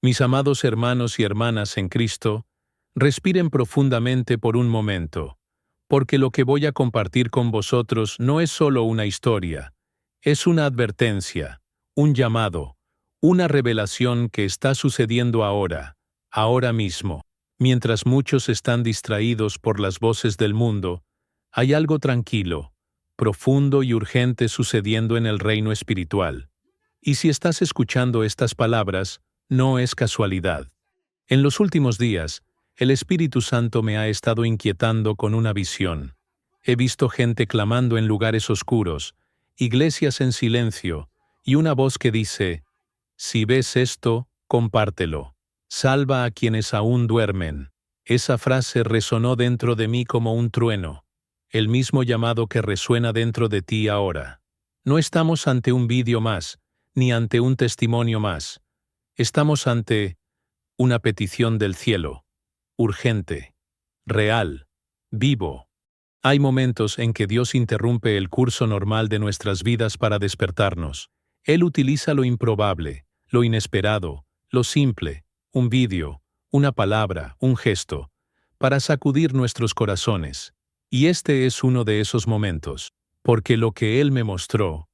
Mis amados hermanos y hermanas en Cristo, respiren profundamente por un momento, porque lo que voy a compartir con vosotros no es solo una historia, es una advertencia, un llamado, una revelación que está sucediendo ahora mismo. Mientras muchos están distraídos por las voces del mundo, hay algo tranquilo, profundo y urgente sucediendo en el reino espiritual. Y si estás escuchando estas palabras, no es casualidad. En los últimos días, el Espíritu Santo me ha estado inquietando con una visión. He visto gente clamando en lugares oscuros, iglesias en silencio, y una voz que dice: si ves esto, compártelo. Salva a quienes aún duermen. Esa frase resonó dentro de mí como un trueno, el mismo llamado que resuena dentro de ti ahora. No estamos ante un vídeo más, ni ante un testimonio más. Estamos ante una petición del cielo, urgente, real, vivo. Hay momentos en que Dios interrumpe el curso normal de nuestras vidas para despertarnos. Él utiliza lo improbable, lo inesperado, lo simple, un vídeo, una palabra, un gesto, para sacudir nuestros corazones. Y este es uno de esos momentos, porque lo que Él me mostró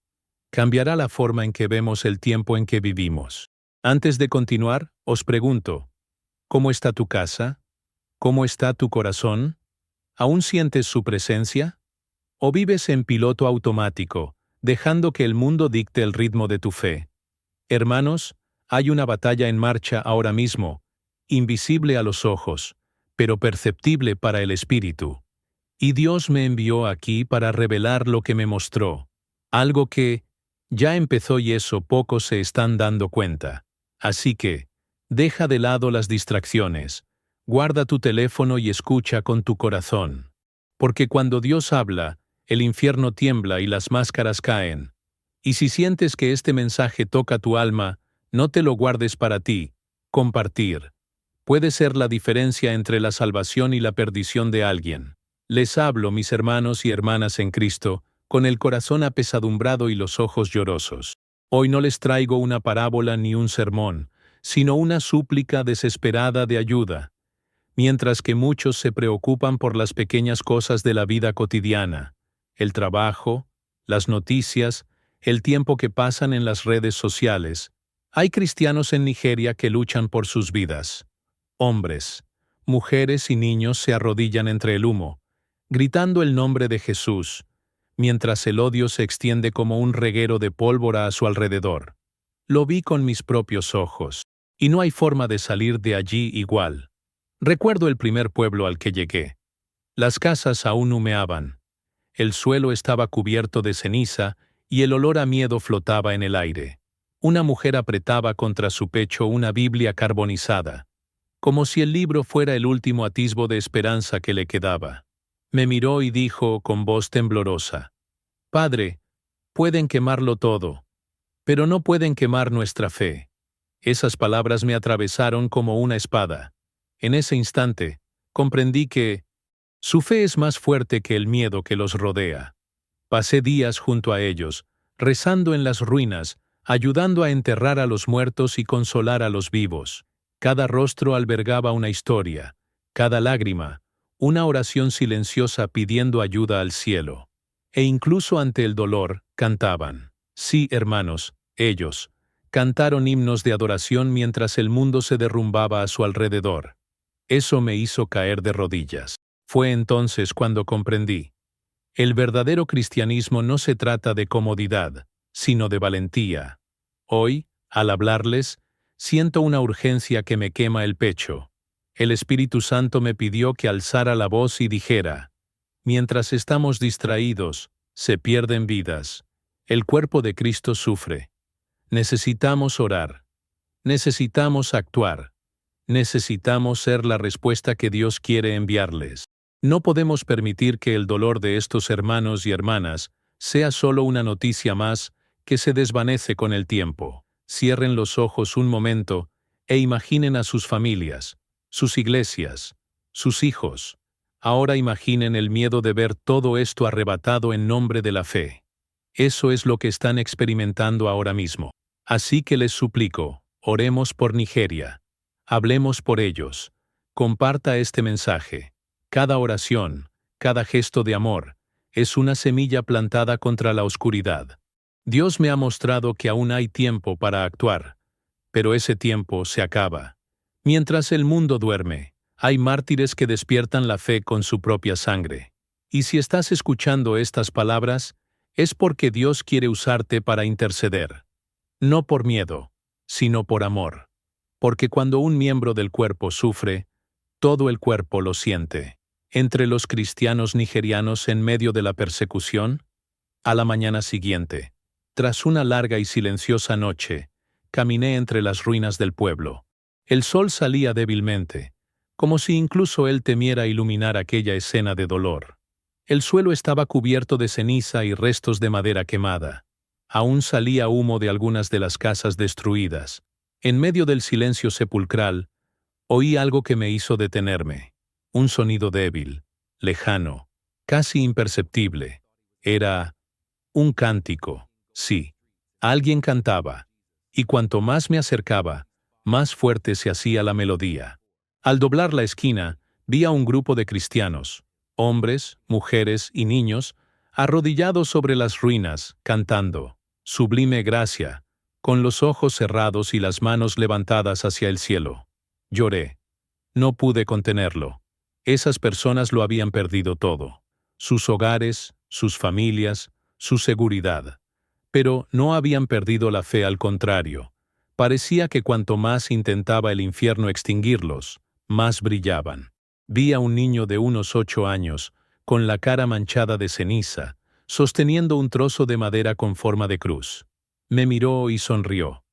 cambiará la forma en que vemos el tiempo en que vivimos. Antes de continuar, os pregunto, ¿cómo está tu casa? ¿Cómo está tu corazón? ¿Aún sientes su presencia? ¿O vives en piloto automático, dejando que el mundo dicte el ritmo de tu fe? Hermanos, hay una batalla en marcha ahora mismo, invisible a los ojos, pero perceptible para el espíritu. Y Dios me envió aquí para revelar lo que me mostró, algo que ya empezó y eso pocos se están dando cuenta. Así que, deja de lado las distracciones, guarda tu teléfono y escucha con tu corazón. Porque cuando Dios habla, el infierno tiembla y las máscaras caen. Y si sientes que este mensaje toca tu alma, no te lo guardes para ti. Compartir puede ser la diferencia entre la salvación y la perdición de alguien. Les hablo, mis hermanos y hermanas en Cristo, con el corazón apesadumbrado y los ojos llorosos. Hoy no les traigo una parábola ni un sermón, sino una súplica desesperada de ayuda. Mientras que muchos se preocupan por las pequeñas cosas de la vida cotidiana, el trabajo, las noticias, el tiempo que pasan en las redes sociales, hay cristianos en Nigeria que luchan por sus vidas. Hombres, mujeres y niños se arrodillan entre el humo, gritando el nombre de Jesús, mientras el odio se extiende como un reguero de pólvora a su alrededor. Lo vi con mis propios ojos, y no hay forma de salir de allí igual. Recuerdo el primer pueblo al que llegué. Las casas aún humeaban. El suelo estaba cubierto de ceniza y el olor a miedo flotaba en el aire. Una mujer apretaba contra su pecho una Biblia carbonizada, como si el libro fuera el último atisbo de esperanza que le quedaba. Me miró y dijo con voz temblorosa: Padre, pueden quemarlo todo, pero no pueden quemar nuestra fe. Esas palabras me atravesaron como una espada. En ese instante, comprendí que su fe es más fuerte que el miedo que los rodea. Pasé días junto a ellos, rezando en las ruinas, ayudando a enterrar a los muertos y consolar a los vivos. Cada rostro albergaba una historia, cada lágrima, una oración silenciosa pidiendo ayuda al cielo. E incluso ante el dolor, cantaban. Sí, hermanos, ellos cantaron himnos de adoración mientras el mundo se derrumbaba a su alrededor. Eso me hizo caer de rodillas. Fue entonces cuando comprendí. El verdadero cristianismo no se trata de comodidad, sino de valentía. Hoy, al hablarles, siento una urgencia que me quema el pecho. El Espíritu Santo me pidió que alzara la voz y dijera: mientras estamos distraídos, se pierden vidas. El cuerpo de Cristo sufre. Necesitamos orar. Necesitamos actuar. Necesitamos ser la respuesta que Dios quiere enviarles. No podemos permitir que el dolor de estos hermanos y hermanas sea solo una noticia más que se desvanece con el tiempo. Cierren los ojos un momento e imaginen a sus familias, sus iglesias, sus hijos. Ahora imaginen el miedo de ver todo esto arrebatado en nombre de la fe. Eso es lo que están experimentando ahora mismo. Así que les suplico, Oremos por Nigeria. Hablemos por ellos. Comparta este mensaje. Cada oración, cada gesto de amor, es una semilla plantada contra la oscuridad. Dios me ha mostrado que aún hay tiempo para actuar, pero ese tiempo se acaba. Mientras el mundo duerme, hay mártires que despiertan la fe con su propia sangre. Y si estás escuchando estas palabras, es porque Dios quiere usarte para interceder. No por miedo, sino por amor. Porque cuando un miembro del cuerpo sufre, todo el cuerpo lo siente. Entre los cristianos nigerianos en medio de la persecución, a la mañana siguiente, tras una larga y silenciosa noche, caminé entre las ruinas del pueblo. El sol salía débilmente, como si incluso él temiera iluminar aquella escena de dolor. El suelo estaba cubierto de ceniza y restos de madera quemada. Aún salía humo de algunas de las casas destruidas. En medio del silencio sepulcral, oí algo que me hizo detenerme. Un sonido débil, lejano, casi imperceptible. Era un cántico. Sí, alguien cantaba. Y cuanto más me acercaba, más fuerte se hacía la melodía. Al doblar la esquina, vi a un grupo de cristianos, hombres, mujeres y niños, arrodillados sobre las ruinas, cantando Sublime Gracia, con los ojos cerrados y las manos levantadas hacia el cielo. Lloré. No pude contenerlo. Esas personas lo habían perdido todo. Sus hogares, sus familias, su seguridad. Pero no habían perdido la fe, al contrario. Parecía que cuanto más intentaba el infierno extinguirlos, más brillaban. Vi a un niño de unos 8 años, con la cara manchada de ceniza, sosteniendo un trozo de madera con forma de cruz. Me miró y sonrió.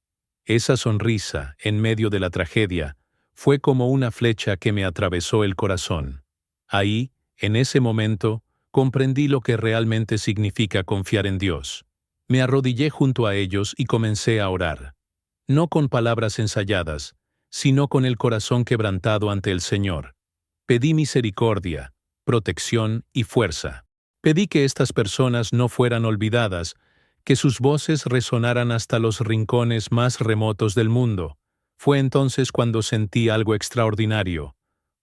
Esa sonrisa, en medio de la tragedia, fue como una flecha que me atravesó el corazón. Ahí, en ese momento, comprendí lo que realmente significa confiar en Dios. Me arrodillé junto a ellos y comencé a orar. No con palabras ensayadas, sino con el corazón quebrantado ante el Señor. Pedí misericordia, protección y fuerza. Pedí que estas personas no fueran olvidadas, que sus voces resonaran hasta los rincones más remotos del mundo. Fue entonces cuando sentí algo extraordinario,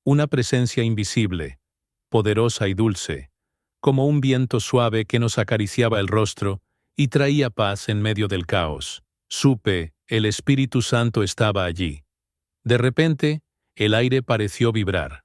una presencia invisible, poderosa y dulce, como un viento suave que nos acariciaba el rostro y traía paz en medio del caos. Supe, el Espíritu Santo estaba allí. De repente, el aire pareció vibrar.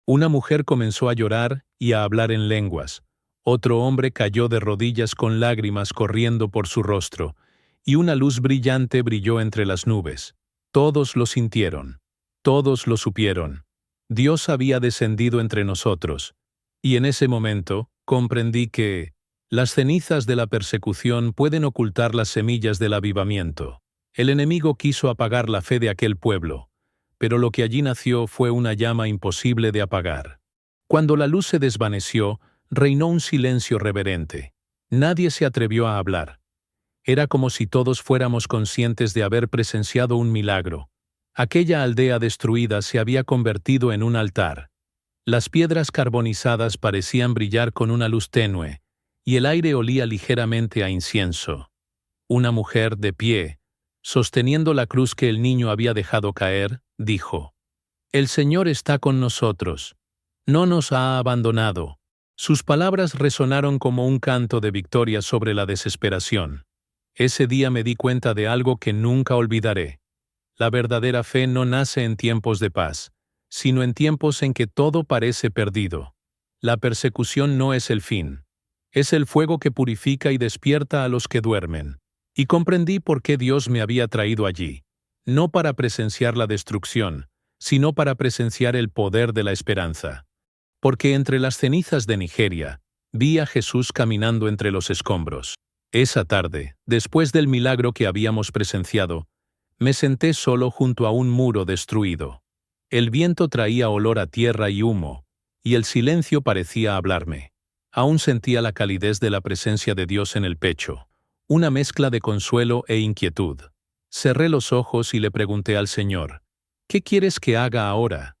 Una mujer comenzó a llorar y a hablar en lenguas. Otro hombre cayó de rodillas con lágrimas corriendo por su rostro, y una luz brillante brilló entre las nubes. Todos lo sintieron. Todos lo supieron. Dios había descendido entre nosotros. Y en ese momento, comprendí que las cenizas de la persecución pueden ocultar las semillas del avivamiento. El enemigo quiso apagar la fe de aquel pueblo, pero lo que allí nació fue una llama imposible de apagar. Cuando la luz se desvaneció, reinó un silencio reverente. Nadie se atrevió a hablar. Era como si todos fuéramos conscientes de haber presenciado un milagro. Aquella aldea destruida se había convertido en un altar. Las piedras carbonizadas parecían brillar con una luz tenue, y el aire olía ligeramente a incienso. Una mujer de pie, sosteniendo la cruz que el niño había dejado caer, dijo: «El Señor está con nosotros. No nos ha abandonado». Sus palabras resonaron como un canto de victoria sobre la desesperación. Ese día me di cuenta de algo que nunca olvidaré. La verdadera fe no nace en tiempos de paz, sino en tiempos en que todo parece perdido. La persecución no es el fin. Es el fuego que purifica y despierta a los que duermen. Y comprendí por qué Dios me había traído allí. No para presenciar la destrucción, sino para presenciar el poder de la esperanza. Porque entre las cenizas de Nigeria, vi a Jesús caminando entre los escombros. Esa tarde, después del milagro que habíamos presenciado, me senté solo junto a un muro destruido. El viento traía olor a tierra y humo, y el silencio parecía hablarme. Aún sentía la calidez de la presencia de Dios en el pecho, una mezcla de consuelo e inquietud. Cerré los ojos y le pregunté al Señor: «¿Qué quieres que haga ahora?»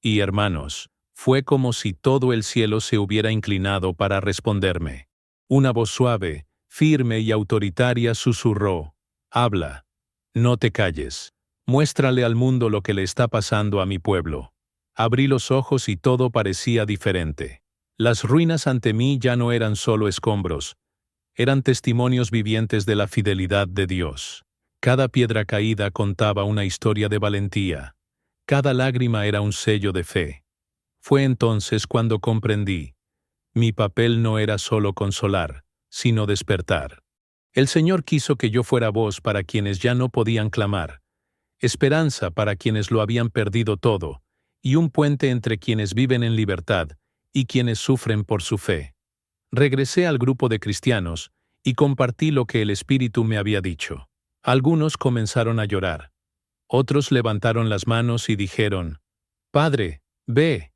Y hermanos, fue como si todo el cielo se hubiera inclinado para responderme. Una voz suave, firme y autoritaria susurró: «Habla, no te calles». Muéstrale al mundo lo que le está pasando a mi pueblo. Abrí los ojos y todo parecía diferente. Las ruinas ante mí ya no eran solo escombros, eran testimonios vivientes de la fidelidad de Dios. Cada piedra caída contaba una historia de valentía. Cada lágrima era un sello de fe. Fue entonces cuando comprendí. Mi papel no era solo consolar, sino despertar. El Señor quiso que yo fuera voz para quienes ya no podían clamar, esperanza para quienes lo habían perdido todo, y un puente entre quienes viven en libertad y quienes sufren por su fe. Regresé al grupo de cristianos y compartí lo que el Espíritu me había dicho. Algunos comenzaron a llorar. Otros levantaron las manos y dijeron, «Padre, ve,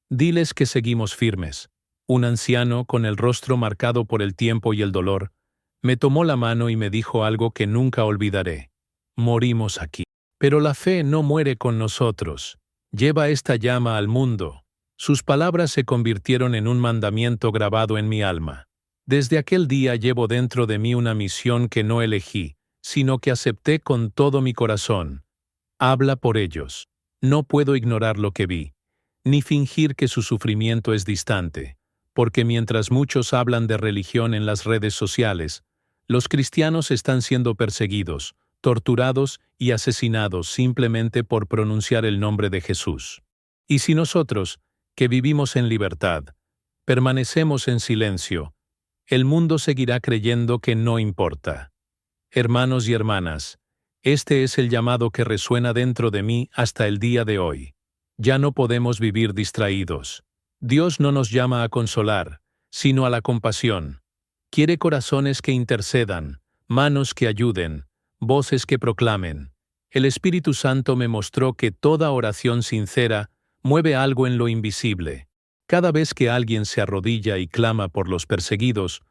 diles que seguimos firmes». Un anciano, con el rostro marcado por el tiempo y el dolor, me tomó la mano y me dijo algo que nunca olvidaré. Morimos aquí. Pero la fe no muere con nosotros. Lleva esta llama al mundo. Sus palabras se convirtieron en un mandamiento grabado en mi alma. Desde aquel día llevo dentro de mí una misión que no elegí, sino que acepté con todo mi corazón. Habla por ellos. No puedo ignorar lo que vi, ni fingir que su sufrimiento es distante, porque mientras muchos hablan de religión en las redes sociales, los cristianos están siendo perseguidos, torturados y asesinados simplemente por pronunciar el nombre de Jesús. Y si nosotros, que vivimos en libertad, permanecemos en silencio, el mundo seguirá creyendo que no importa. Hermanos y hermanas, este es el llamado que resuena dentro de mí hasta el día de hoy. Ya no podemos vivir distraídos. Dios no nos llama a consolar, sino a la compasión. Quiere corazones que intercedan, manos que ayuden, voces que proclamen. El Espíritu Santo me mostró que toda oración sincera mueve algo en lo invisible. Cada vez que alguien se arrodilla y clama por los perseguidos,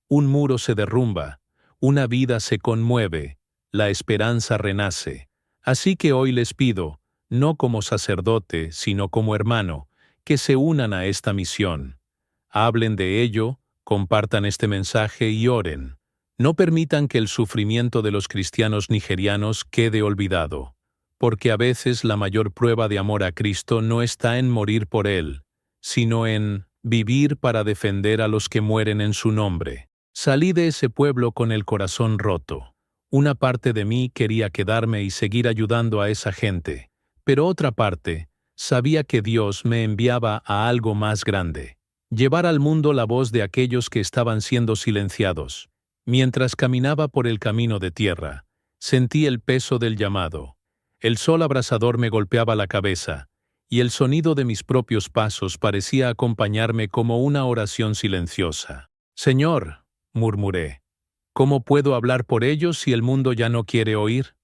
un muro se derrumba, una vida se conmueve, la esperanza renace. Así que hoy les pido, no como sacerdote, sino como hermano, que se unan a esta misión. Hablen de ello, compartan este mensaje y oren. No permitan que el sufrimiento de los cristianos nigerianos quede olvidado, porque a veces la mayor prueba de amor a Cristo no está en morir por Él, sino en vivir para defender a los que mueren en su nombre. Salí de ese pueblo con el corazón roto. Una parte de mí quería quedarme y seguir ayudando a esa gente, pero otra parte sabía que Dios me enviaba a algo más grande. Llevar al mundo la voz de aquellos que estaban siendo silenciados. Mientras caminaba por el camino de tierra, sentí el peso del llamado. El sol abrasador me golpeaba la cabeza, y el sonido de mis propios pasos parecía acompañarme como una oración silenciosa. «Señor», murmuré, «¿cómo puedo hablar por ellos si el mundo ya no quiere oír?»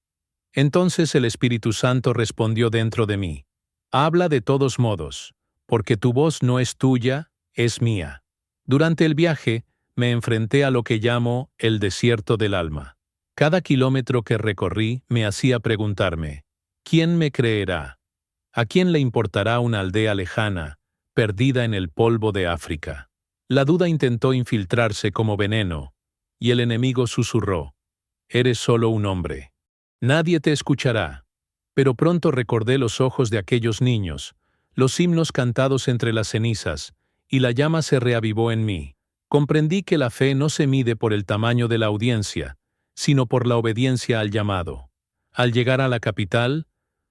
Entonces el Espíritu Santo respondió dentro de mí, «Habla de todos modos, porque tu voz no es tuya, es mía». Durante el viaje, me enfrenté a lo que llamo el desierto del alma. Cada kilómetro que recorrí me hacía preguntarme, ¿quién me creerá? ¿A quién le importará una aldea lejana, perdida en el polvo de África? La duda intentó infiltrarse como veneno, y el enemigo susurró, «Eres solo un hombre. Nadie te escuchará». Pero pronto recordé los ojos de aquellos niños, los himnos cantados entre las cenizas, y la llama se reavivó en mí. Comprendí que la fe no se mide por el tamaño de la audiencia, sino por la obediencia al llamado. Al llegar a la capital,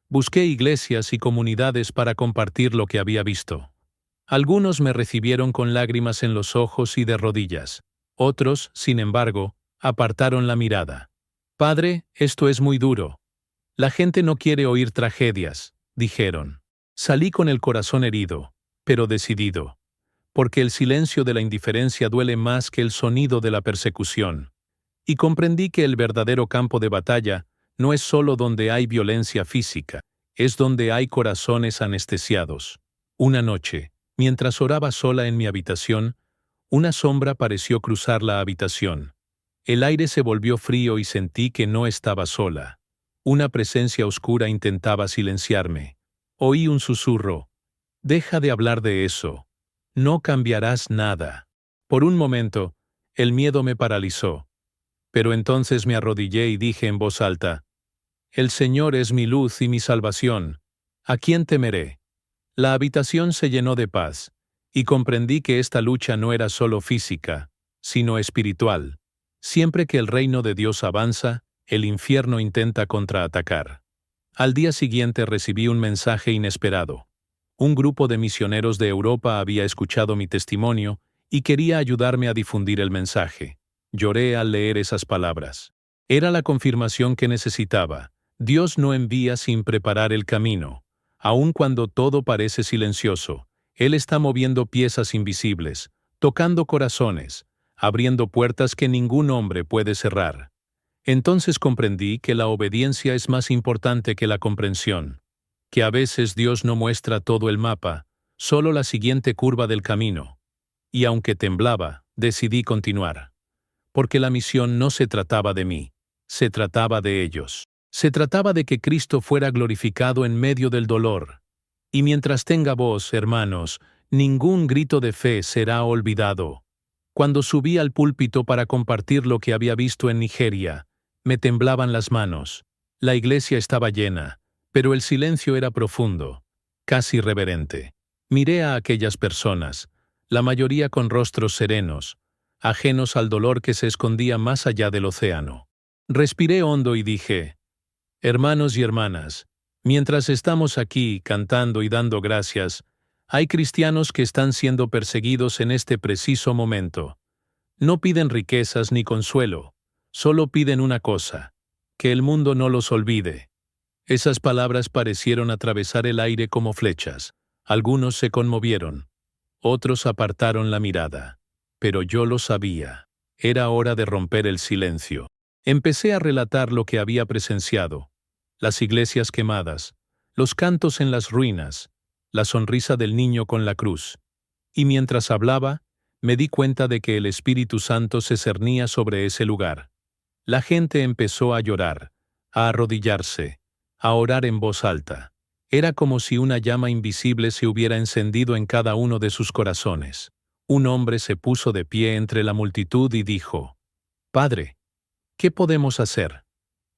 busqué iglesias y comunidades para compartir lo que había visto. Algunos me recibieron con lágrimas en los ojos y de rodillas. Otros, sin embargo, apartaron la mirada. «Padre, esto es muy duro. La gente no quiere oír tragedias», dijeron. Salí con el corazón herido, pero decidido, porque el silencio de la indiferencia duele más que el sonido de la persecución. Y comprendí que el verdadero campo de batalla no es solo donde hay violencia física, es donde hay corazones anestesiados. Una noche, mientras oraba sola en mi habitación, una sombra pareció cruzar la habitación. El aire se volvió frío y sentí que no estaba sola. Una presencia oscura intentaba silenciarme. Oí un susurro. «Deja de hablar de eso. No cambiarás nada». Por un momento, el miedo me paralizó. Pero entonces me arrodillé y dije en voz alta, El Señor es mi luz y mi salvación. ¿A quién temeré? La habitación se llenó de paz, y comprendí que esta lucha no era solo física, sino espiritual. Siempre que el reino de Dios avanza, el infierno intenta contraatacar. Al día siguiente recibí un mensaje inesperado. Un grupo de misioneros de Europa había escuchado mi testimonio y quería ayudarme a difundir el mensaje. Lloré al leer esas palabras. Era la confirmación que necesitaba. Dios no envía sin preparar el camino. Aun cuando todo parece silencioso, Él está moviendo piezas invisibles, tocando corazones, abriendo puertas que ningún hombre puede cerrar. Entonces comprendí que la obediencia es más importante que la comprensión, que a veces Dios no muestra todo el mapa, solo la siguiente curva del camino. Y aunque temblaba, decidí continuar. Porque la misión no se trataba de mí, se trataba de ellos. Se trataba de que Cristo fuera glorificado en medio del dolor. Y mientras tenga voz, hermanos, ningún grito de fe será olvidado. Cuando subí al púlpito para compartir lo que había visto en Nigeria, me temblaban las manos. La iglesia estaba llena, pero el silencio era profundo, casi reverente. Miré a aquellas personas, la mayoría con rostros serenos, ajenos al dolor que se escondía más allá del océano. Respiré hondo y dije: hermanos y hermanas, mientras estamos aquí cantando y dando gracias, hay cristianos que están siendo perseguidos en este preciso momento. No piden riquezas ni consuelo, solo piden una cosa: que el mundo no los olvide. Esas palabras parecieron atravesar el aire como flechas. Algunos se conmovieron, otros apartaron la mirada. Pero yo lo sabía. Era hora de romper el silencio. Empecé a relatar lo que había presenciado: las iglesias quemadas, los cantos en las ruinas, la sonrisa del niño con la cruz. Y mientras hablaba, me di cuenta de que el Espíritu Santo se cernía sobre ese lugar. La gente empezó a llorar, a arrodillarse, a orar en voz alta. Era como si una llama invisible se hubiera encendido en cada uno de sus corazones. Un hombre se puso de pie entre la multitud y dijo: Padre, ¿qué podemos hacer?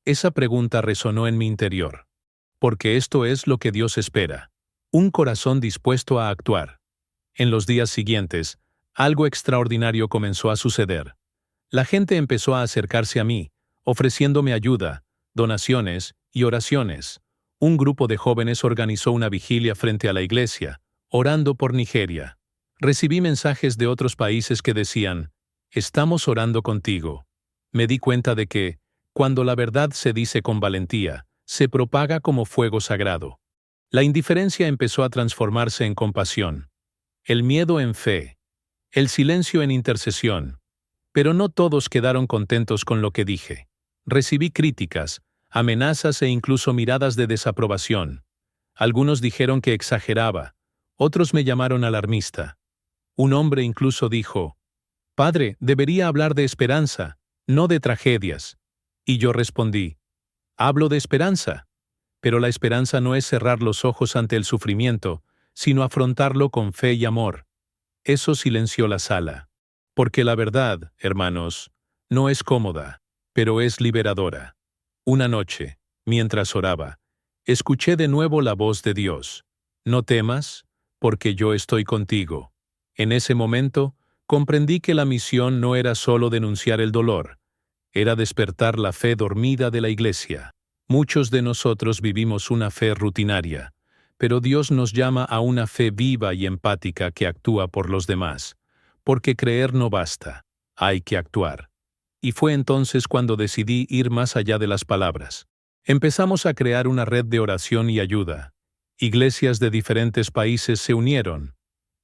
Esa pregunta resonó en mi interior. Porque esto es lo que Dios espera: un corazón dispuesto a actuar. En los días siguientes, algo extraordinario comenzó a suceder. La gente empezó a acercarse a mí, ofreciéndome ayuda, donaciones y oraciones. Un grupo de jóvenes organizó una vigilia frente a la iglesia, orando por Nigeria. Recibí mensajes de otros países que decían: estamos orando contigo. Me di cuenta de que, cuando la verdad se dice con valentía, se propaga como fuego sagrado. La indiferencia empezó a transformarse en compasión, el miedo en fe, el silencio en intercesión. Pero no todos quedaron contentos con lo que dije. Recibí críticas, amenazas e incluso miradas de desaprobación. Algunos dijeron que exageraba, otros me llamaron alarmista. Un hombre incluso dijo: Padre, debería hablar de esperanza, no de tragedias. Y yo respondí: hablo de esperanza. Pero la esperanza no es cerrar los ojos ante el sufrimiento, sino afrontarlo con fe y amor. Eso silenció la sala. Porque la verdad, hermanos, no es cómoda, pero es liberadora. Una noche, mientras oraba, escuché de nuevo la voz de Dios: no temas, porque yo estoy contigo. En ese momento, comprendí que la misión no era solo denunciar el dolor, era despertar la fe dormida de la iglesia. Muchos de nosotros vivimos una fe rutinaria, pero Dios nos llama a una fe viva y empática que actúa por los demás. Porque creer no basta, hay que actuar. Y fue entonces cuando decidí ir más allá de las palabras. Empezamos a crear una red de oración y ayuda. Iglesias de diferentes países se unieron.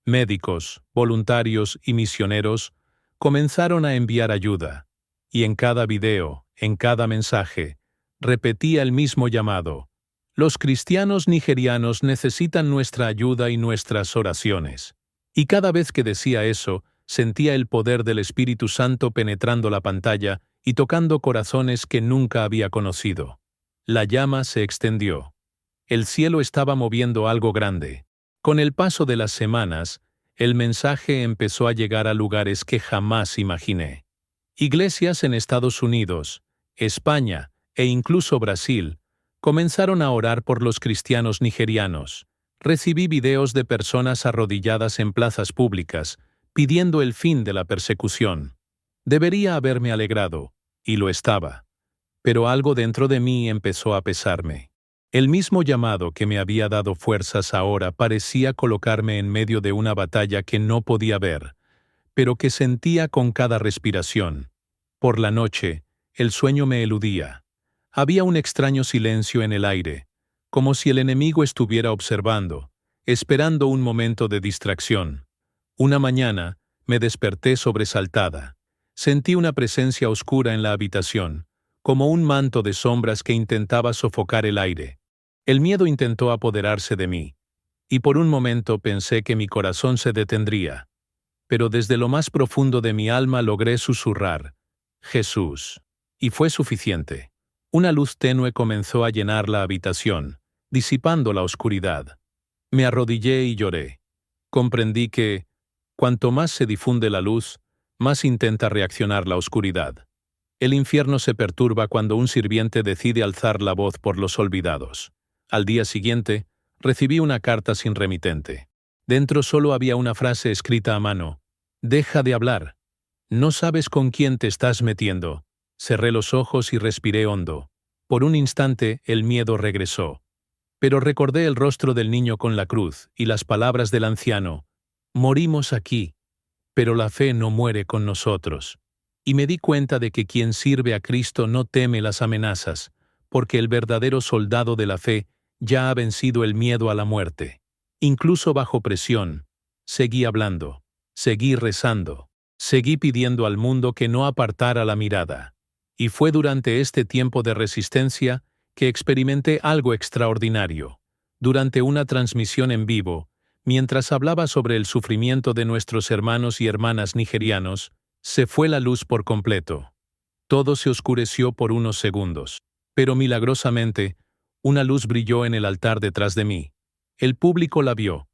Médicos, voluntarios y misioneros comenzaron a enviar ayuda. Y en cada video, en cada mensaje, repetía el mismo llamado: los cristianos nigerianos necesitan nuestra ayuda y nuestras oraciones. Y cada vez que decía eso, sentía el poder del Espíritu Santo penetrando la pantalla y tocando corazones que nunca había conocido. La llama se extendió. El cielo estaba moviendo algo grande. Con el paso de las semanas, el mensaje empezó a llegar a lugares que jamás imaginé. Iglesias en Estados Unidos, España e incluso Brasil Comenzaron a orar por los cristianos nigerianos. Recibí videos de personas arrodilladas en plazas públicas, pidiendo el fin de la persecución. Debería haberme alegrado, y lo estaba. Pero algo dentro de mí empezó a pesarme. El mismo llamado que me había dado fuerzas ahora parecía colocarme en medio de una batalla que no podía ver, pero que sentía con cada respiración. Por la noche, el sueño me eludía. Había un extraño silencio en el aire, como si el enemigo estuviera observando, esperando un momento de distracción. Una mañana, me desperté sobresaltada. Sentí una presencia oscura en la habitación, como un manto de sombras que intentaba sofocar el aire. El miedo intentó apoderarse de mí, y por un momento pensé que mi corazón se detendría. Pero desde lo más profundo de mi alma logré susurrar, Jesús. Y fue suficiente. Una luz tenue comenzó a llenar la habitación, disipando la oscuridad. Me arrodillé y lloré. Comprendí que, cuanto más se difunde la luz, más intenta reaccionar la oscuridad. El infierno se perturba cuando un sirviente decide alzar la voz por los olvidados. Al día siguiente, recibí una carta sin remitente. Dentro solo había una frase escrita a mano. Deja de hablar. No sabes con quién te estás metiendo. Cerré los ojos y respiré hondo. Por un instante, el miedo regresó. Pero recordé el rostro del niño con la cruz y las palabras del anciano. Morimos aquí, pero la fe no muere con nosotros. Y me di cuenta de que quien sirve a Cristo no teme las amenazas, porque el verdadero soldado de la fe ya ha vencido el miedo a la muerte. Incluso bajo presión, seguí hablando, seguí rezando, seguí pidiendo al mundo que no apartara la mirada. Y fue durante este tiempo de resistencia que experimenté algo extraordinario. Durante una transmisión en vivo, mientras hablaba sobre el sufrimiento de nuestros hermanos y hermanas nigerianos, se fue la luz por completo. Todo se oscureció por unos segundos. Pero milagrosamente, una luz brilló en el altar detrás de mí. El público la vio.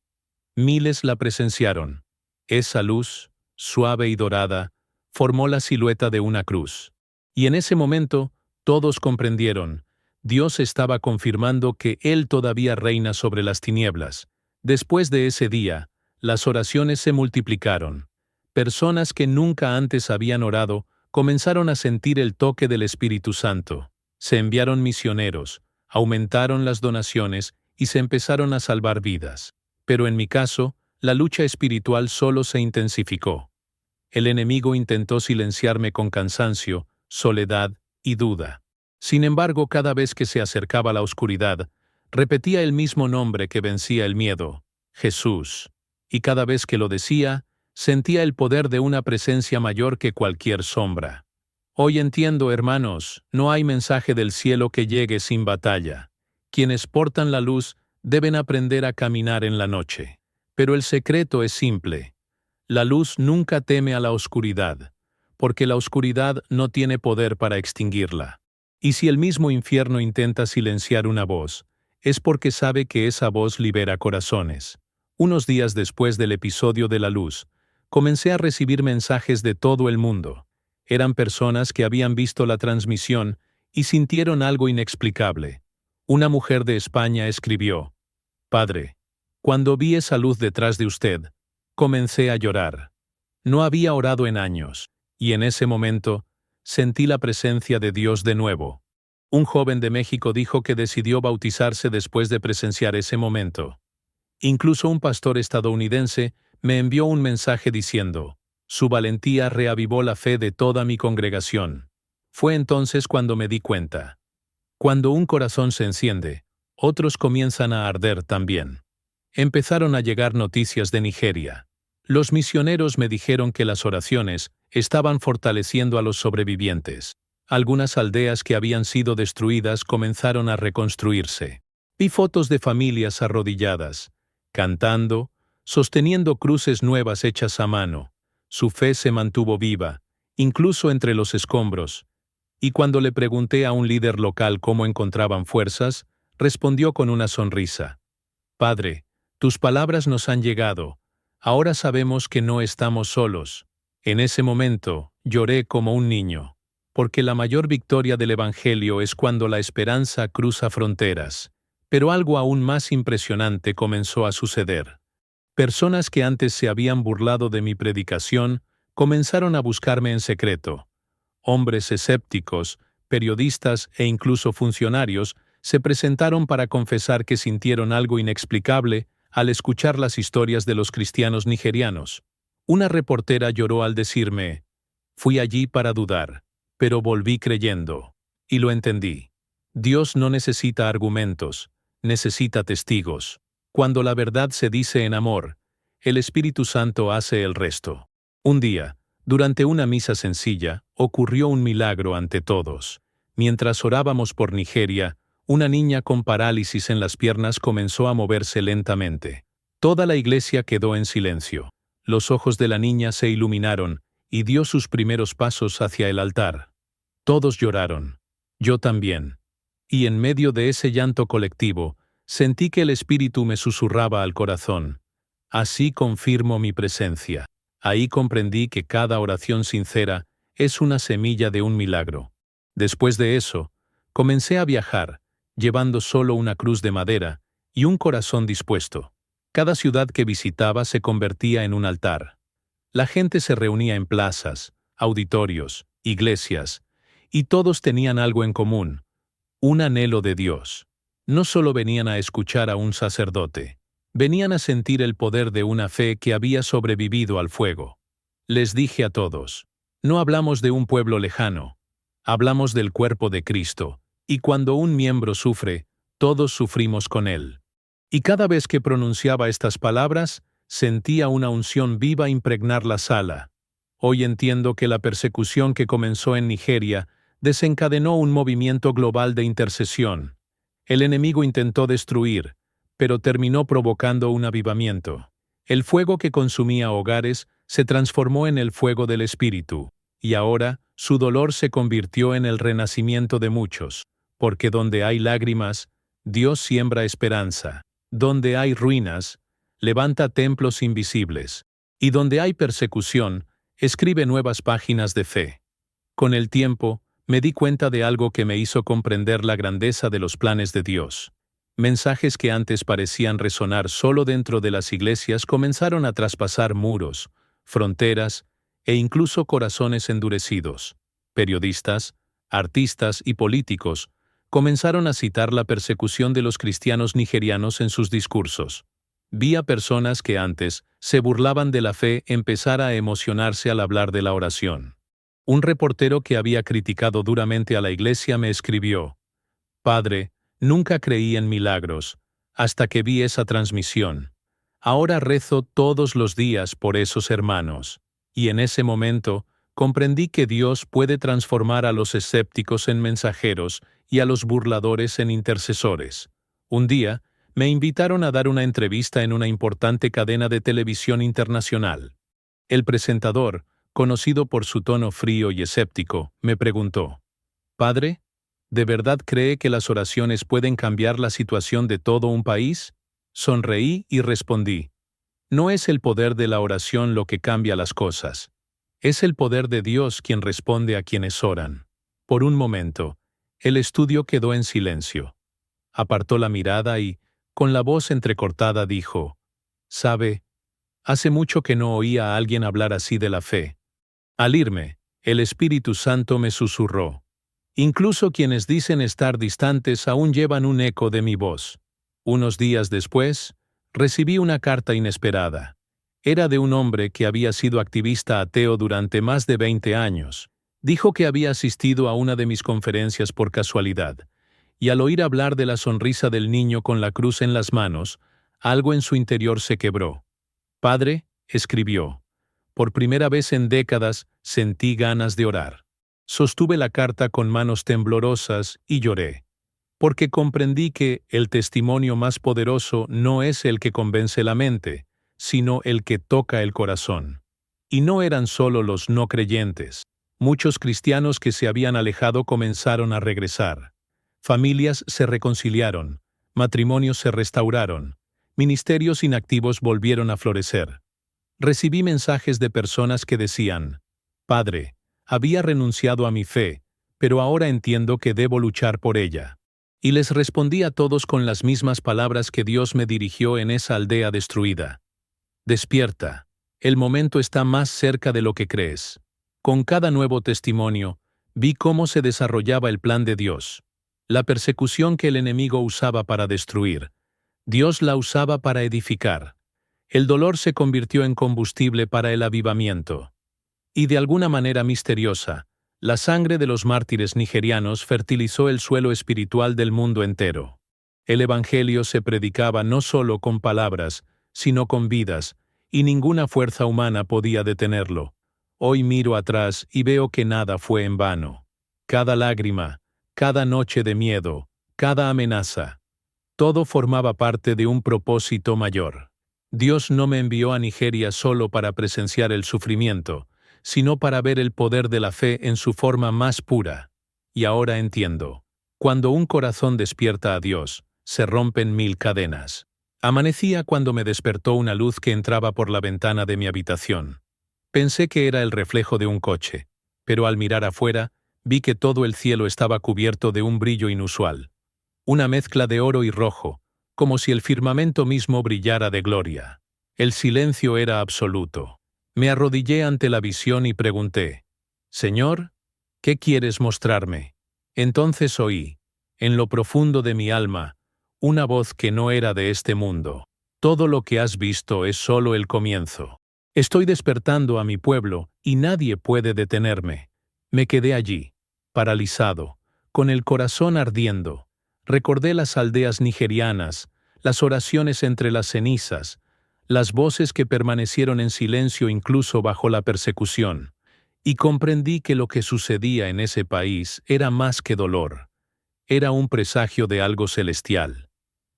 Miles la presenciaron. Esa luz, suave y dorada, formó la silueta de una cruz. Y en ese momento, todos comprendieron. Dios estaba confirmando que Él todavía reina sobre las tinieblas. Después de ese día, las oraciones se multiplicaron. Personas que nunca antes habían orado comenzaron a sentir el toque del Espíritu Santo. Se enviaron misioneros, aumentaron las donaciones y se empezaron a salvar vidas. Pero en mi caso, la lucha espiritual solo se intensificó. El enemigo intentó silenciarme con cansancio, soledad y duda. Sin embargo, cada vez que se acercaba la oscuridad, repetía el mismo nombre que vencía el miedo, Jesús. Y cada vez que lo decía, sentía el poder de una presencia mayor que cualquier sombra. Hoy entiendo, hermanos, no hay mensaje del cielo que llegue sin batalla. Quienes portan la luz deben aprender a caminar en la noche. Pero el secreto es simple. La luz nunca teme a la oscuridad, porque la oscuridad no tiene poder para extinguirla. Y si el mismo infierno intenta silenciar una voz, es porque sabe que esa voz libera corazones. Unos días después del episodio de la luz, comencé a recibir mensajes de todo el mundo. Eran personas que habían visto la transmisión y sintieron algo inexplicable. Una mujer de España escribió: Padre, cuando vi esa luz detrás de usted, comencé a llorar. No había orado en años, y en ese momento, sentí la presencia de Dios de nuevo. Un joven de México dijo que decidió bautizarse después de presenciar ese momento. Incluso un pastor estadounidense me envió un mensaje diciendo: su valentía reavivó la fe de toda mi congregación. Fue entonces cuando me di cuenta. Cuando un corazón se enciende, otros comienzan a arder también. Empezaron a llegar noticias de Nigeria. Los misioneros me dijeron que las oraciones estaban fortaleciendo a los sobrevivientes. Algunas aldeas que habían sido destruidas comenzaron a reconstruirse. Vi fotos de familias arrodilladas, cantando, sosteniendo cruces nuevas hechas a mano. Su fe se mantuvo viva, incluso entre los escombros. Y cuando le pregunté a un líder local cómo encontraban fuerzas, respondió con una sonrisa: Padre, tus palabras nos han llegado. Ahora sabemos que no estamos solos. En ese momento, lloré como un niño. porque la mayor victoria del Evangelio es cuando la esperanza cruza fronteras. Pero algo aún más impresionante comenzó a suceder. Personas que antes se habían burlado de mi predicación comenzaron a buscarme en secreto. Hombres escépticos, periodistas e incluso funcionarios se presentaron para confesar que sintieron algo inexplicable al escuchar las historias de los cristianos nigerianos. Una reportera lloró al decirme: «Fui allí para dudar, pero volví creyendo». Y lo entendí. Dios no necesita argumentos, necesita testigos. Cuando la verdad se dice en amor, el Espíritu Santo hace el resto. Un día, durante una misa sencilla, ocurrió un milagro ante todos. Mientras orábamos por Nigeria, una niña con parálisis en las piernas comenzó a moverse lentamente. Toda la iglesia quedó en silencio. Los ojos de la niña se iluminaron y dio sus primeros pasos hacia el altar. Todos lloraron. Yo también. Y en medio de ese llanto colectivo, sentí que el Espíritu me susurraba al corazón: «Así confirmo mi presencia». Ahí comprendí que cada oración sincera es una semilla de un milagro. Después de eso, comencé a viajar, llevando solo una cruz de madera y un corazón dispuesto. Cada ciudad que visitaba se convertía en un altar. La gente se reunía en plazas, auditorios, iglesias, y todos tenían algo en común: un anhelo de Dios. No solo venían a escuchar a un sacerdote, venían a sentir el poder de una fe que había sobrevivido al fuego. Les dije a todos: no hablamos de un pueblo lejano, hablamos del cuerpo de Cristo, y cuando un miembro sufre, todos sufrimos con él. Y cada vez que pronunciaba estas palabras, sentía una unción viva impregnar la sala. Hoy entiendo que la persecución que comenzó en Nigeria desencadenó un movimiento global de intercesión. El enemigo intentó destruir, pero terminó provocando un avivamiento. El fuego que consumía hogares se transformó en el fuego del Espíritu, y ahora su dolor se convirtió en el renacimiento de muchos, porque donde hay lágrimas, Dios siembra esperanza. Donde hay ruinas, levanta templos invisibles, y donde hay persecución, escribe nuevas páginas de fe. Con el tiempo, me di cuenta de algo que me hizo comprender la grandeza de los planes de Dios. Mensajes que antes parecían resonar solo dentro de las iglesias comenzaron a traspasar muros, fronteras e incluso corazones endurecidos. Periodistas, artistas y políticos comenzaron a citar la persecución de los cristianos nigerianos en sus discursos. Vi a personas que antes se burlaban de la fe empezar a emocionarse al hablar de la oración. Un reportero que había criticado duramente a la iglesia me escribió: «Padre, nunca creí en milagros, hasta que vi esa transmisión. Ahora rezo todos los días por esos hermanos». Y en ese momento, comprendí que Dios puede transformar a los escépticos en mensajeros y a los burladores en intercesores. Un día, me invitaron a dar una entrevista en una importante cadena de televisión internacional. El presentador, conocido por su tono frío y escéptico, me preguntó: «Padre, ¿de verdad cree que las oraciones pueden cambiar la situación de todo un país?». Sonreí y respondí: «No es el poder de la oración lo que cambia las cosas. Es el poder de Dios quien responde a quienes oran». Por un momento, el estudio quedó en silencio. Apartó la mirada y, con la voz entrecortada, dijo: «¿Sabe? Hace mucho que no oía a alguien hablar así de la fe». Al irme, el Espíritu Santo me susurró: «Incluso quienes dicen estar distantes aún llevan un eco de mi voz». Unos días después, recibí una carta inesperada. Era de un hombre que había sido activista ateo durante más de 20 años. Dijo que había asistido a una de mis conferencias por casualidad, y al oír hablar de la sonrisa del niño con la cruz en las manos, algo en su interior se quebró. «Padre», escribió, «por primera vez en décadas sentí ganas de orar». Sostuve la carta con manos temblorosas y lloré, porque comprendí que el testimonio más poderoso no es el que convence la mente, sino el que toca el corazón. Y no eran solo los no creyentes. Muchos cristianos que se habían alejado comenzaron a regresar. Familias se reconciliaron, matrimonios se restauraron, ministerios inactivos volvieron a florecer. Recibí mensajes de personas que decían: «Padre, había renunciado a mi fe, pero ahora entiendo que debo luchar por ella. Y les respondí a todos con las mismas palabras que Dios me dirigió en esa aldea destruida. Despierta. El momento está más cerca de lo que crees. Con cada nuevo testimonio, vi cómo se desarrollaba el plan de Dios. La persecución que el enemigo usaba para destruir, Dios la usaba para edificar. El dolor se convirtió en combustible para el avivamiento. Y de alguna manera misteriosa, la sangre de los mártires nigerianos fertilizó el suelo espiritual del mundo entero. El Evangelio se predicaba no solo con palabras, sino con vidas, y ninguna fuerza humana podía detenerlo. Hoy miro atrás y veo que nada fue en vano. Cada lágrima, cada noche de miedo, cada amenaza, todo formaba parte de un propósito mayor. Dios no me envió a Nigeria solo para presenciar el sufrimiento, sino para ver el poder de la fe en su forma más pura. Y ahora entiendo. Cuando un corazón despierta a Dios, se rompen 1000 cadenas. Amanecía cuando me despertó una luz que entraba por la ventana de mi habitación. Pensé que era el reflejo de un coche, pero al mirar afuera, vi que todo el cielo estaba cubierto de un brillo inusual. Una mezcla de oro y rojo, como si el firmamento mismo brillara de gloria. El silencio era absoluto. Me arrodillé ante la visión y pregunté, «Señor, ¿qué quieres mostrarme?» Entonces oí, en lo profundo de mi alma, una voz que no era de este mundo. «Todo lo que has visto es solo el comienzo. Estoy despertando a mi pueblo y nadie puede detenerme». Me quedé allí, paralizado, con el corazón ardiendo. Recordé las aldeas nigerianas, las oraciones entre las cenizas, las voces que permanecieron en silencio incluso bajo la persecución, y comprendí que lo que sucedía en ese país era más que dolor. Era un presagio de algo celestial.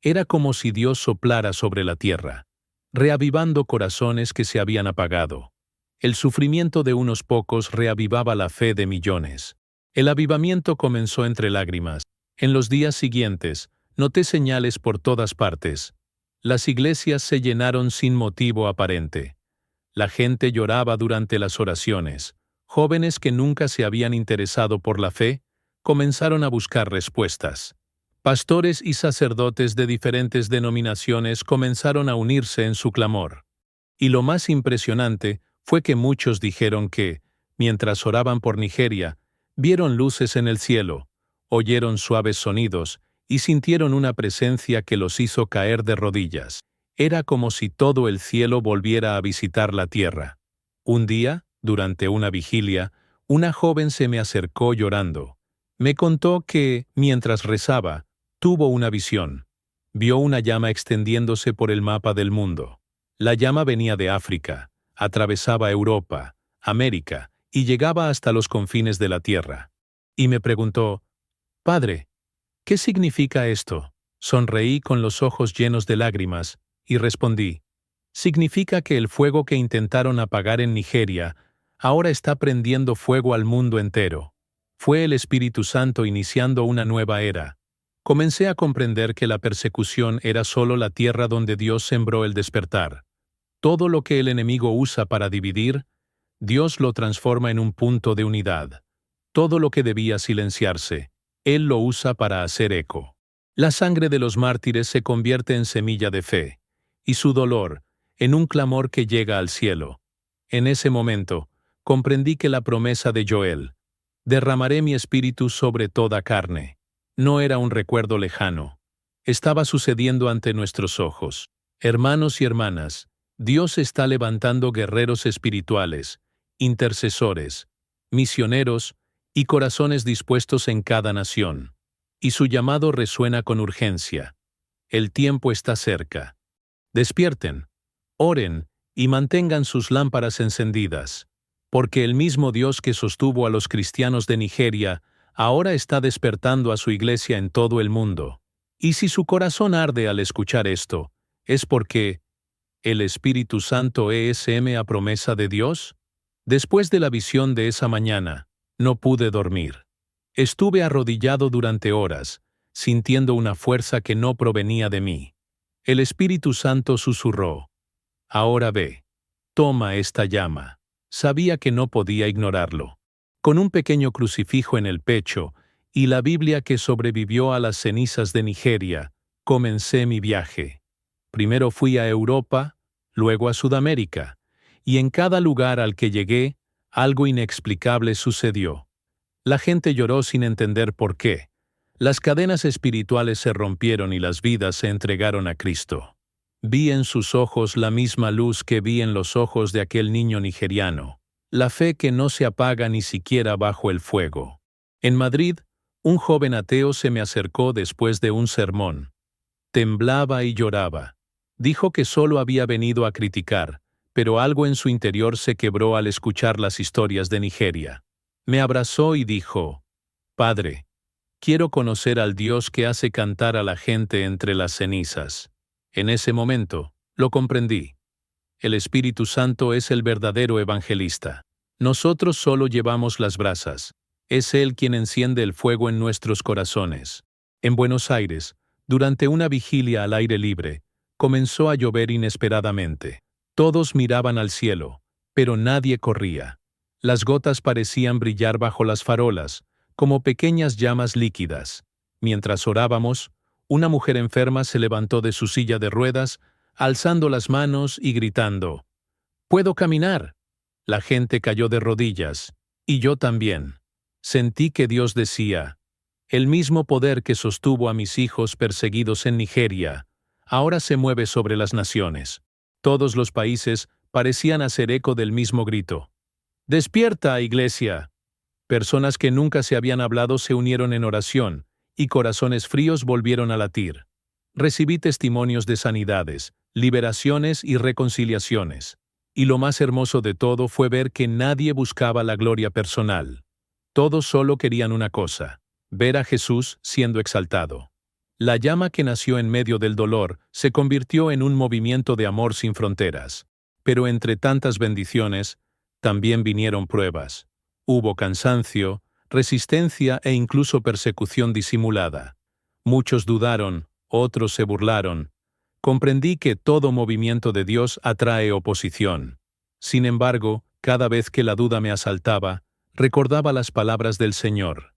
Era como si Dios soplara sobre la tierra, reavivando corazones que se habían apagado. El sufrimiento de unos pocos reavivaba la fe de millones. El avivamiento comenzó entre lágrimas. En los días siguientes, noté señales por todas partes. Las iglesias se llenaron sin motivo aparente. La gente lloraba durante las oraciones. Jóvenes que nunca se habían interesado por la fe, comenzaron a buscar respuestas. Pastores y sacerdotes de diferentes denominaciones comenzaron a unirse en su clamor. Y lo más impresionante fue que muchos dijeron que, mientras oraban por Nigeria, vieron luces en el cielo, oyeron suaves sonidos y sintieron una presencia que los hizo caer de rodillas. Era como si todo el cielo volviera a visitar la tierra. Un día, durante una vigilia, una joven se me acercó llorando. Me contó que, mientras rezaba, tuvo una visión. Vio una llama extendiéndose por el mapa del mundo. La llama venía de África, atravesaba Europa, América y llegaba hasta los confines de la tierra. Y me preguntó, «Padre, ¿qué significa esto?» Sonreí con los ojos llenos de lágrimas y respondí, «Significa que el fuego que intentaron apagar en Nigeria ahora está prendiendo fuego al mundo entero. Fue el Espíritu Santo iniciando una nueva era». Comencé a comprender que la persecución era solo la tierra donde Dios sembró el despertar. Todo lo que el enemigo usa para dividir, Dios lo transforma en un punto de unidad. Todo lo que debía silenciarse, Él lo usa para hacer eco. La sangre de los mártires se convierte en semilla de fe, y su dolor, en un clamor que llega al cielo. En ese momento, comprendí que la promesa de Joel, «Derramaré mi espíritu sobre toda carne», no era un recuerdo lejano. Estaba sucediendo ante nuestros ojos. Hermanos y hermanas, Dios está levantando guerreros espirituales, intercesores, misioneros y corazones dispuestos en cada nación. Y su llamado resuena con urgencia. El tiempo está cerca. Despierten, oren y mantengan sus lámparas encendidas, porque el mismo Dios que sostuvo a los cristianos de Nigeria ahora está despertando a su iglesia en todo el mundo. Y si su corazón arde al escuchar esto, es porque ¿el Espíritu Santo es a promesa de Dios? Después de la visión de esa mañana, no pude dormir. Estuve arrodillado durante horas, sintiendo una fuerza que no provenía de mí. El Espíritu Santo susurró, «Ahora ve, toma esta llama». Sabía que no podía ignorarlo. con un pequeño crucifijo en el pecho y la Biblia que sobrevivió a las cenizas de Nigeria, comencé mi viaje. Primero fui a Europa, luego a Sudamérica, y en cada lugar al que llegué, algo inexplicable sucedió. La gente lloró sin entender por qué. Las cadenas espirituales se rompieron y las vidas se entregaron a Cristo. Vi en sus ojos la misma luz que vi en los ojos de aquel niño nigeriano, la fe que no se apaga ni siquiera bajo el fuego. En Madrid, un joven ateo se me acercó después de un sermón. Temblaba y lloraba. Dijo que solo había venido a criticar, pero algo en su interior se quebró al escuchar las historias de Nigeria. Me abrazó y dijo: «Padre, quiero conocer al Dios que hace cantar a la gente entre las cenizas». En ese momento, lo comprendí. El Espíritu Santo es el verdadero evangelista. Nosotros solo llevamos las brasas. Es Él quien enciende el fuego en nuestros corazones. En Buenos Aires, durante una vigilia al aire libre, comenzó a llover inesperadamente. Todos miraban al cielo, pero nadie corría. Las gotas parecían brillar bajo las farolas, como pequeñas llamas líquidas. Mientras orábamos, una mujer enferma se levantó de su silla de ruedas, alzando las manos y gritando: «¡Puedo caminar!». La gente cayó de rodillas, y yo también. Sentí que Dios decía: «El mismo poder que sostuvo a mis hijos perseguidos en Nigeria, ahora se mueve sobre las naciones». Todos los países parecían hacer eco del mismo grito. «¡Despierta, Iglesia!». Personas que nunca se habían hablado se unieron en oración, y corazones fríos volvieron a latir. Recibí testimonios de sanidades, liberaciones y reconciliaciones. Y lo más hermoso de todo fue ver que nadie buscaba la gloria personal. Todos solo querían una cosa: ver a Jesús siendo exaltado. La llama que nació en medio del dolor se convirtió en un movimiento de amor sin fronteras. Pero entre tantas bendiciones, también vinieron pruebas. Hubo cansancio, resistencia e incluso persecución disimulada. Muchos dudaron, otros se burlaron. Comprendí que todo movimiento de Dios atrae oposición. Sin embargo, cada vez que la duda me asaltaba, recordaba las palabras del Señor: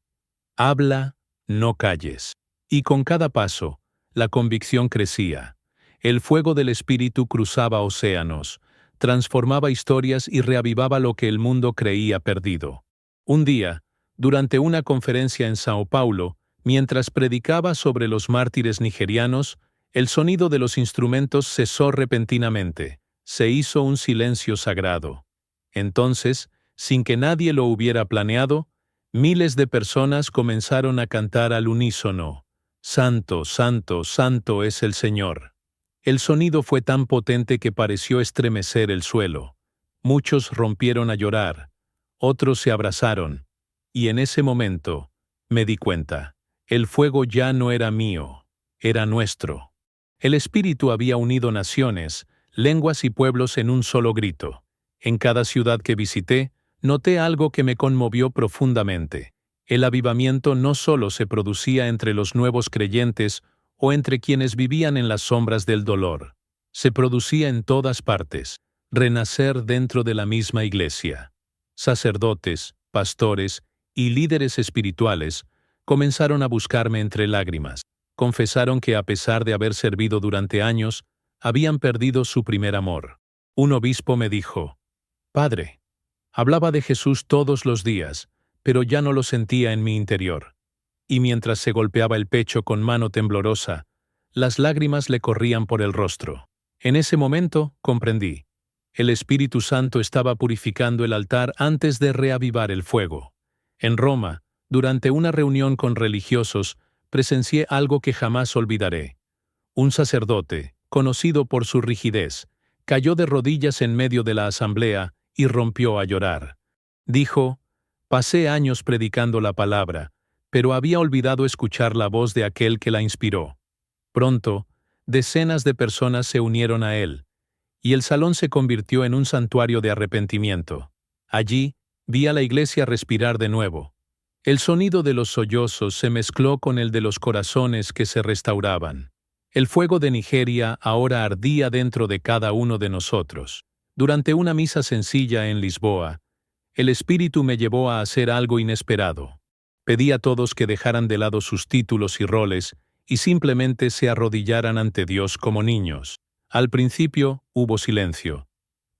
«Habla, no calles». Y con cada paso, la convicción crecía. El fuego del Espíritu cruzaba océanos, transformaba historias y reavivaba lo que el mundo creía perdido. Un día, durante una conferencia en Sao Paulo, mientras predicaba sobre los mártires nigerianos, el sonido de los instrumentos cesó repentinamente. Se hizo un silencio sagrado. Entonces, sin que nadie lo hubiera planeado, miles de personas comenzaron a cantar al unísono: «Santo, santo, santo es el Señor». El sonido fue tan potente que pareció estremecer el suelo. Muchos rompieron a llorar, otros se abrazaron, y en ese momento me di cuenta: el fuego ya no era mío, era nuestro. El Espíritu había unido naciones, lenguas y pueblos en un solo grito. En cada ciudad que visité, noté algo que me conmovió profundamente. El avivamiento no solo se producía entre los nuevos creyentes o entre quienes vivían en las sombras del dolor. Se producía en todas partes, renacer dentro de la misma iglesia. Sacerdotes, pastores y líderes espirituales comenzaron a buscarme entre lágrimas. Confesaron que a pesar de haber servido durante años, habían perdido su primer amor. Un obispo me dijo: «Padre, hablaba de Jesús todos los días, pero ya no lo sentía en mi interior». Y mientras se golpeaba el pecho con mano temblorosa, las lágrimas le corrían por el rostro. En ese momento comprendí: el Espíritu Santo estaba purificando el altar antes de reavivar el fuego. En Roma, durante una reunión con religiosos, presencié algo que jamás olvidaré. Un sacerdote, conocido por su rigidez, cayó de rodillas en medio de la asamblea y rompió a llorar. Dijo: «Pasé años predicando la palabra, pero había olvidado escuchar la voz de aquel que la inspiró». Pronto, decenas de personas se unieron a él, y el salón se convirtió en un santuario de arrepentimiento. Allí, vi a la iglesia respirar de nuevo. El sonido de los sollozos se mezcló con el de los corazones que se restauraban. El fuego de Nigeria ahora ardía dentro de cada uno de nosotros. Durante una misa sencilla en Lisboa, El Espíritu me llevó a hacer algo inesperado. Pedí a todos que dejaran de lado sus títulos y roles y simplemente se arrodillaran ante Dios como niños. Al principio hubo silencio,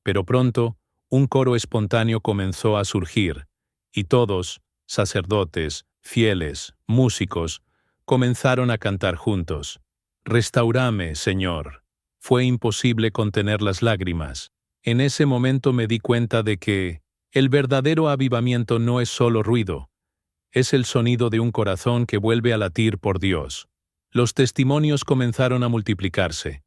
pero pronto un coro espontáneo comenzó a surgir, y todos, sacerdotes, fieles, músicos, comenzaron a cantar juntos. Restaurame, Señor. Fue imposible contener las lágrimas. En ese momento me di cuenta de que el verdadero avivamiento no es solo ruido, es el sonido de un corazón que vuelve a latir por Dios. Los testimonios comenzaron a multiplicarse.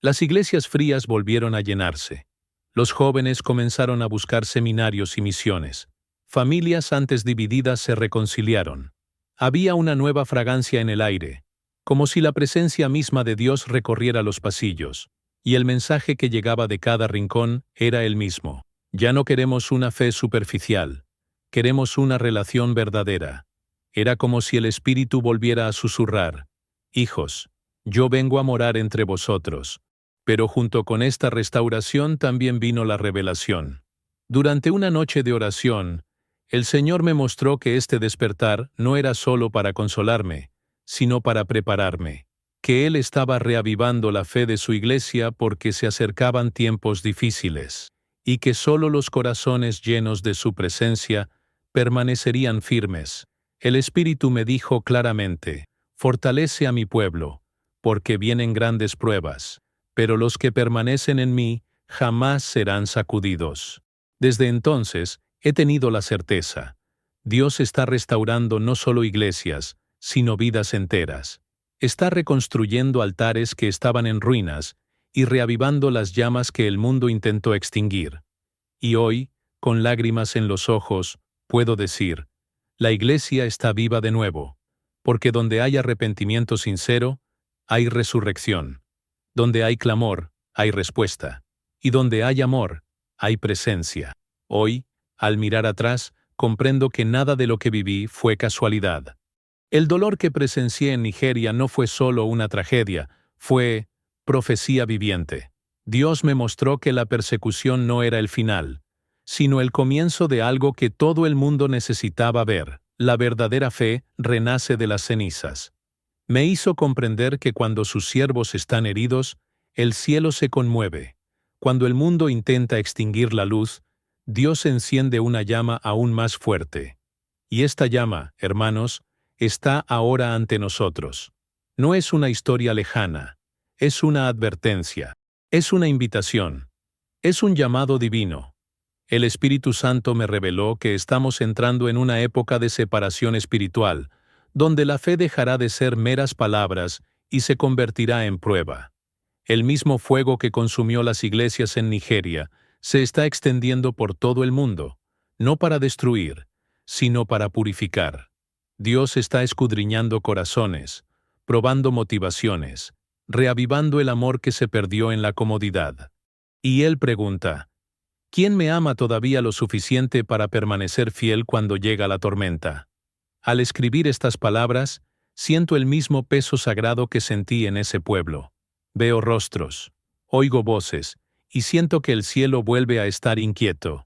Las iglesias frías volvieron a llenarse. Los jóvenes comenzaron a buscar seminarios y misiones. Familias antes divididas se reconciliaron. Había una nueva fragancia en el aire, como si la presencia misma de Dios recorriera los pasillos, y el mensaje que llegaba de cada rincón era el mismo. Ya no queremos una fe superficial, queremos una relación verdadera. Era como si el Espíritu volviera a susurrar: Hijos, yo vengo a morar entre vosotros. Pero junto con esta restauración también vino la revelación. Durante una noche de oración, el Señor me mostró que este despertar no era solo para consolarme, sino para prepararme, que Él estaba reavivando la fe de su iglesia porque se acercaban tiempos difíciles, y que solo los corazones llenos de su presencia permanecerían firmes. El Espíritu me dijo claramente: fortalece a mi pueblo, porque vienen grandes pruebas, pero los que permanecen en mí jamás serán sacudidos. Desde entonces, he tenido la certeza: Dios está restaurando no solo iglesias, sino vidas enteras. Está reconstruyendo altares que estaban en ruinas y reavivando las llamas que el mundo intentó extinguir. Y hoy, con lágrimas en los ojos, puedo decir: la iglesia está viva de nuevo, porque donde hay arrepentimiento sincero, hay resurrección. Donde hay clamor, hay respuesta. Y donde hay amor, hay presencia. Hoy, al mirar atrás, comprendo que nada de lo que viví fue casualidad. El dolor que presencié en Nigeria no fue solo una tragedia, fue profecía viviente. Dios me mostró que la persecución no era el final, sino el comienzo de algo que todo el mundo necesitaba ver. La verdadera fe renace de las cenizas. Me hizo comprender que cuando sus siervos están heridos, el cielo se conmueve. Cuando el mundo intenta extinguir la luz, Dios enciende una llama aún más fuerte. Y esta llama, hermanos, está ahora ante nosotros. No es una historia lejana, es una advertencia, es una invitación, es un llamado divino. El Espíritu Santo me reveló que estamos entrando en una época de separación espiritual, donde la fe dejará de ser meras palabras y se convertirá en prueba. El mismo fuego que consumió las iglesias en Nigeria se está extendiendo por todo el mundo, no para destruir, sino para purificar. Dios está escudriñando corazones, probando motivaciones, reavivando el amor que se perdió en la comodidad. Y Él pregunta: ¿quién me ama todavía lo suficiente para permanecer fiel cuando llega la tormenta? Al escribir estas palabras, siento el mismo peso sagrado que sentí en ese pueblo. Veo rostros, oigo voces, y siento que el cielo vuelve a estar inquieto.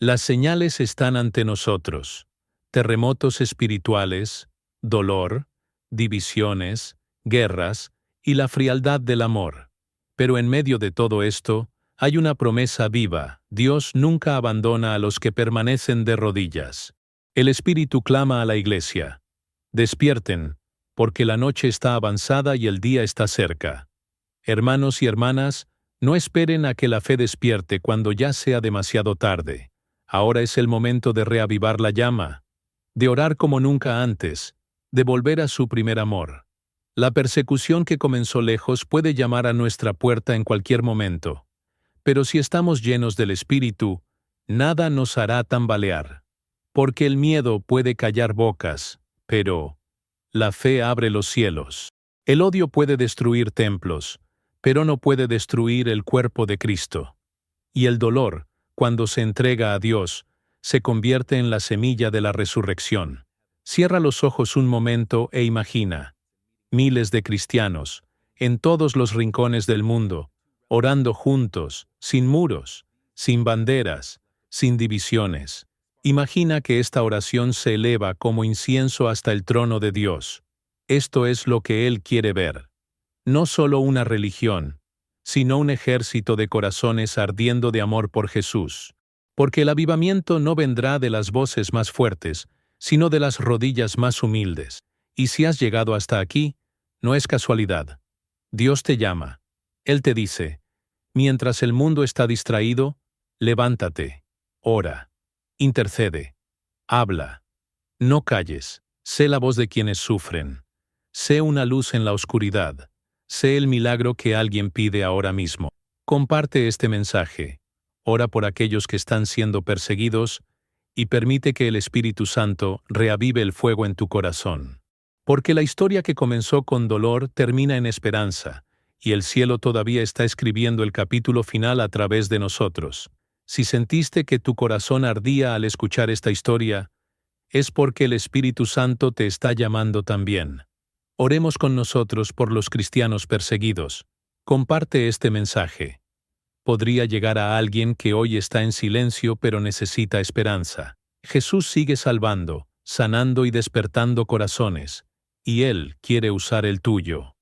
Las señales están ante nosotros: terremotos espirituales, dolor, divisiones, guerras y la frialdad del amor. Pero en medio de todo esto, hay una promesa viva: Dios nunca abandona a los que permanecen de rodillas. El Espíritu clama a la iglesia: despierten, porque la noche está avanzada y el día está cerca. Hermanos y hermanas, no esperen a que la fe despierte cuando ya sea demasiado tarde. Ahora es el momento de reavivar la llama, de orar como nunca antes, de volver a su primer amor. La persecución que comenzó lejos puede llamar a nuestra puerta en cualquier momento. Pero si estamos llenos del Espíritu, nada nos hará tambalear. Porque el miedo puede callar bocas, pero la fe abre los cielos. El odio puede destruir templos, pero no puede destruir el cuerpo de Cristo. Y el dolor, cuando se entrega a Dios, se convierte en la semilla de la resurrección. Cierra los ojos un momento e imagina: miles de cristianos, en todos los rincones del mundo, orando juntos, sin muros, sin banderas, sin divisiones, Imagina que esta oración se eleva como incienso hasta el trono de Dios. Esto es lo que Él quiere ver. No solo una religión, sino un ejército de corazones ardiendo de amor por Jesús. Porque el avivamiento no vendrá de las voces más fuertes, sino de las rodillas más humildes. Y si has llegado hasta aquí, no es casualidad. Dios te llama. Él te dice, mientras el mundo está distraído, levántate, ora, intercede, habla. No calles, sé la voz de quienes sufren. Sé una luz en la oscuridad. Sé el milagro que alguien pide ahora mismo. Comparte este mensaje. Ora por aquellos que están siendo perseguidos y permite que el Espíritu Santo reavive el fuego en tu corazón. Porque la historia que comenzó con dolor termina en esperanza, y el cielo todavía está escribiendo el capítulo final a través de nosotros. Si sentiste que tu corazón ardía al escuchar esta historia, es porque el Espíritu Santo te está llamando también. Oremos con nosotros por los cristianos perseguidos. Comparte este mensaje. Podría llegar a alguien que hoy está en silencio pero necesita esperanza. Jesús sigue salvando, sanando y despertando corazones, y Él quiere usar el tuyo.